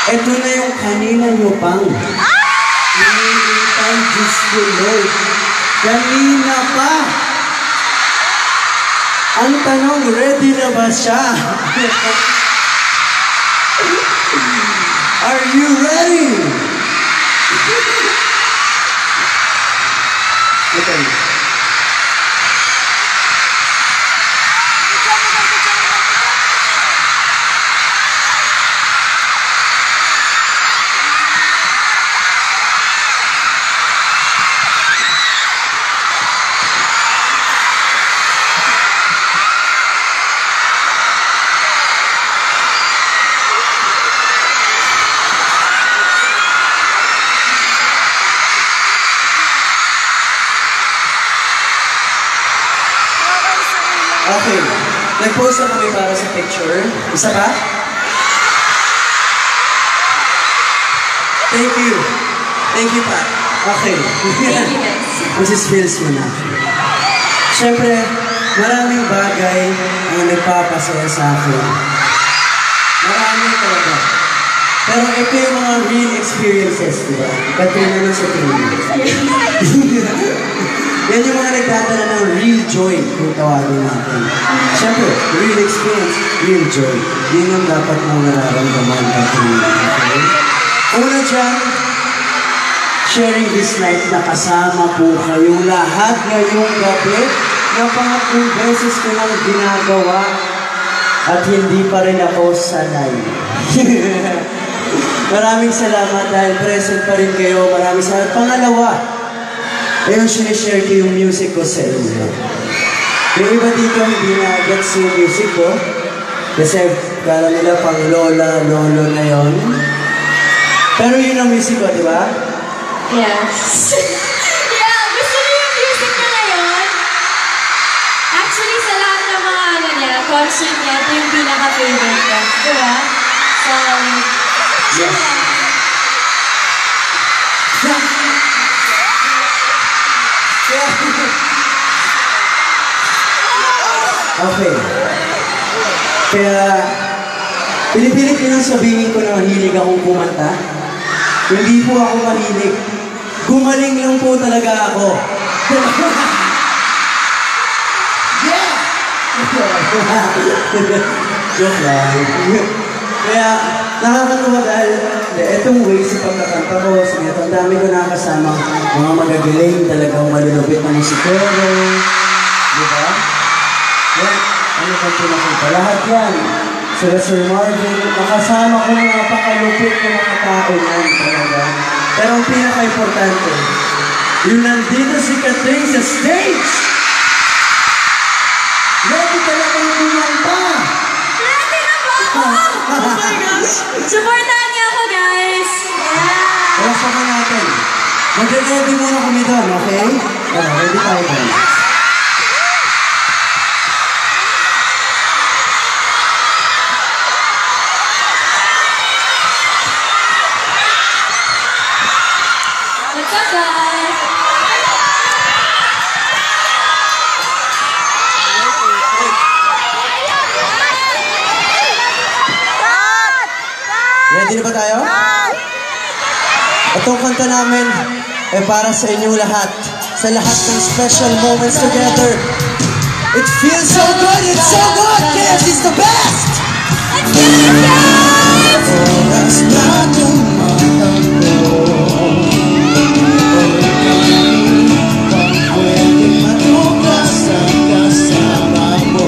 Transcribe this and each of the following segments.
Ito na yung kanina nyo pang iniintay, Diyos ko Lord. Kanina pa. Ang tanong, ready na ba siya? Are you ready? Okay. Okay. Nag-post na kami para sa picture. Isa pa? Thank you. Thank you, Pat. Okay. Mrs. Fields mo na. Siyempre, maraming bagay ang nagpapasaya sa akin. Maraming talaga. Pero ito yung mga real experiences, di ba? Katulad naman sa training. Yan yung mga nagdadala ng real joy kung tawagin natin. Siyempre, real experience, real joy. Yun yung dapat na nararamdaman natin. Okay? Una dyan, sharing this night na kasama po kayong lahat ngayong gabi na pangatlong beses ko nang ginagawa at hindi pa rin ako sanay. Maraming salamat dahil present pa rin kayo. Maraming salamat. Pangalawa, ayun, sinishare ko yung music ko sa inyo. Yung iba dito hindi na gets yung music ko. Kasi kala nila pang lola, lolo na yun. Pero yun ang music ko, di ba? Yes. Yeah, gusto niyo yung music niya na yun? Actually, sa lahat ng mga ano niya, concert niya, ito yung pinaka-favorite ko. Di ba? So, yes. Okay. Kaya, pinipilit ko nang sabihin ko na mahilig akong kumanta. Hindi po ako mahilig. Gumaling lang po talaga ako. Yeah! Joke lang. Kaya, nakakatuwa dahil itong way sa pagkakanta ko, ang dami ko nakakasama mga magagaling, talagang malulupit na musikero. Diba? Yan, ano kang pinakita? Lahat yan. Sila Sir Marvin, makasama ko ng napakalupit ng mga tao yan talaga. Pero ang pinaka-importante, yung nandito si Catherine sa stage! Ready talaga yung kumanta! ready na po ako! Oh my gosh! Supportahan niyo ako, guys! Yeah! Kaya saka natin. Mag-ready muna kami doon, okay? Ready tayo doon. What's up, guys? Ready na ba tayo? Itong kanta namin ay para sa inyong lahat. Sa lahat ng special moments together. It feels so good! It's so good! KFC is the best! Let's do it, guys! Oras na tumatakbo. Pwede matugas ang kasama mo.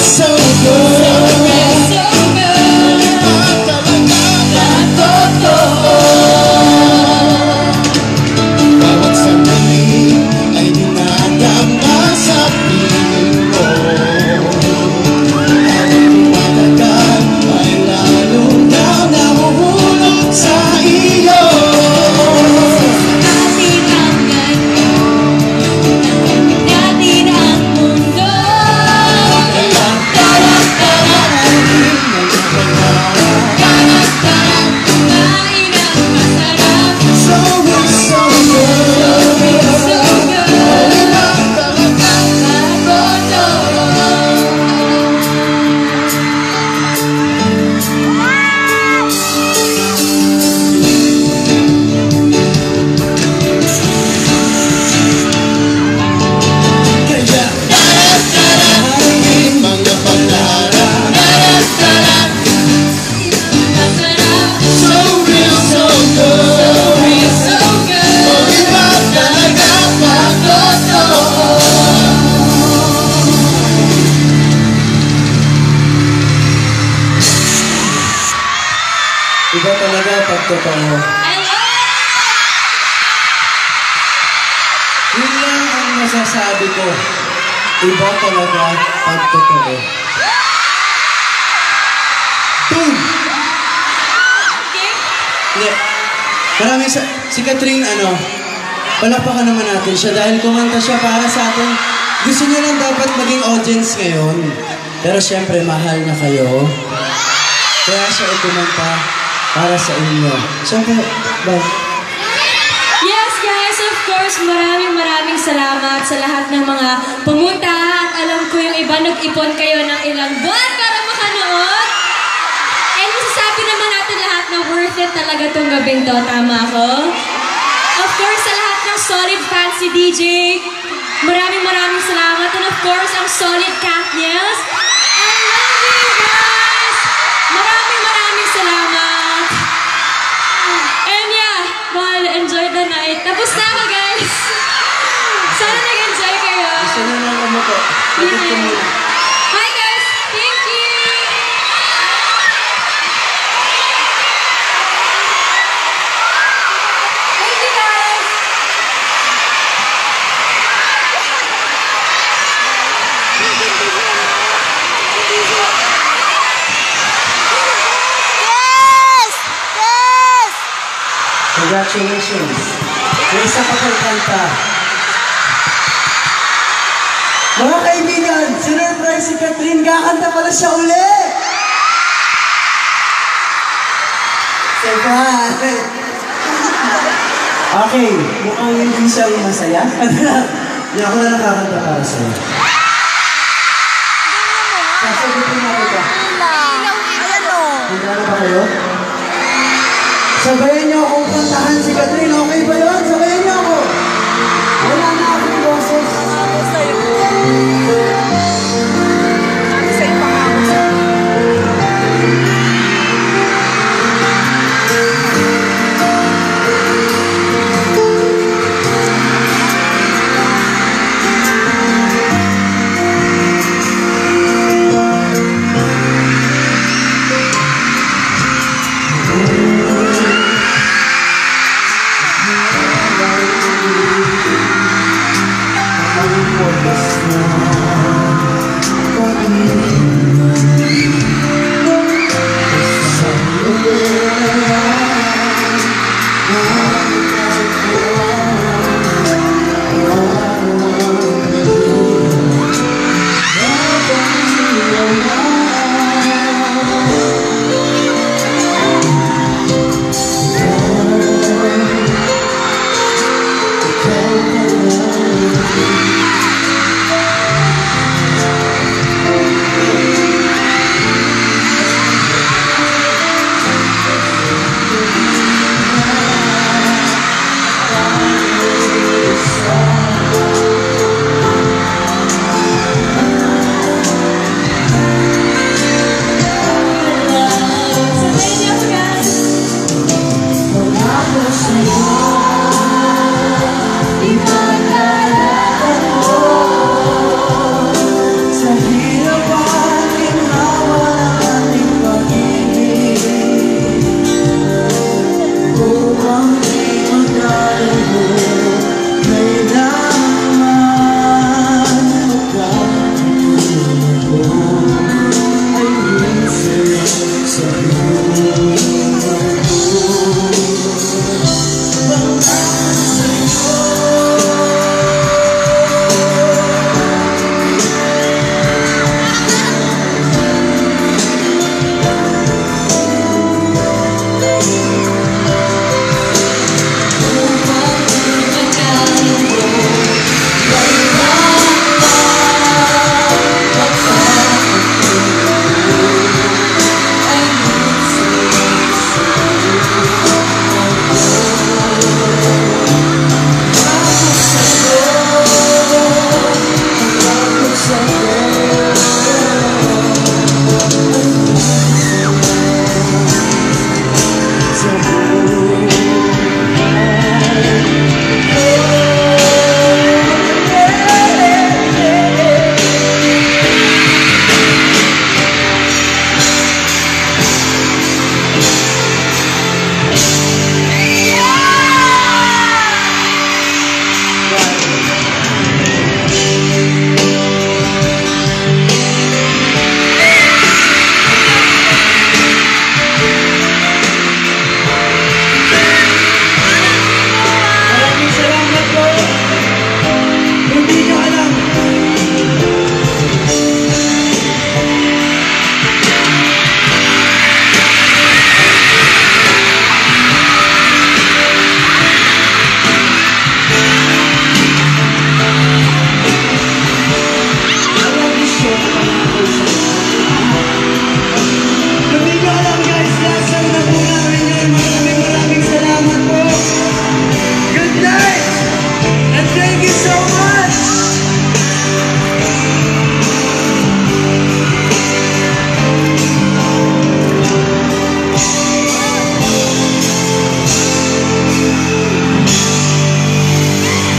So good. Iba talaga pag totoo. I love it! Yun lang ang masasabi ko. Iba talaga pag totoo. Boom! Okay? Hindi. Maraming si Catherine, palakpakan naman natin siya dahil kumanta siya para sa atin. Gusto niya lang dapat maging audience ngayon. Pero syempre, mahal na kayo. Kaya siya kumanta para sa inyo. Syempre, Yes, guys, of course, maraming salamat sa lahat ng mga pumunta. At alam ko yung iba nag-ipon kayo ng ilang buwan para makanood. And masasabi naman natin lahat na worth it talaga tong gabing to. Tama ako? Of course, sa lahat ng Solid Fancy DJ, maraming salamat. And of course, ang Solid Katniels. I love you guys! Maraming salamat. And yeah, well, enjoy the night. Tapos na ako, guys. Sana nag-enjoy kayo. gusto niya lang umupo. Hi, guys. Thank you. Thank you, guys. Yes! Yes! Congratulations. May isa pa kang kanta. Mga kaibigan, sinurprise si Catherine, kakanta pala siya uli! Surprise! Okay, mukhang hindi siya masaya. Hindi ako na nakakanta para sa'yo. Sasagutin natin ka. Ayan o. Handa na ba kayo? Sabayan niyo akong kantahan si Catherine, okay ba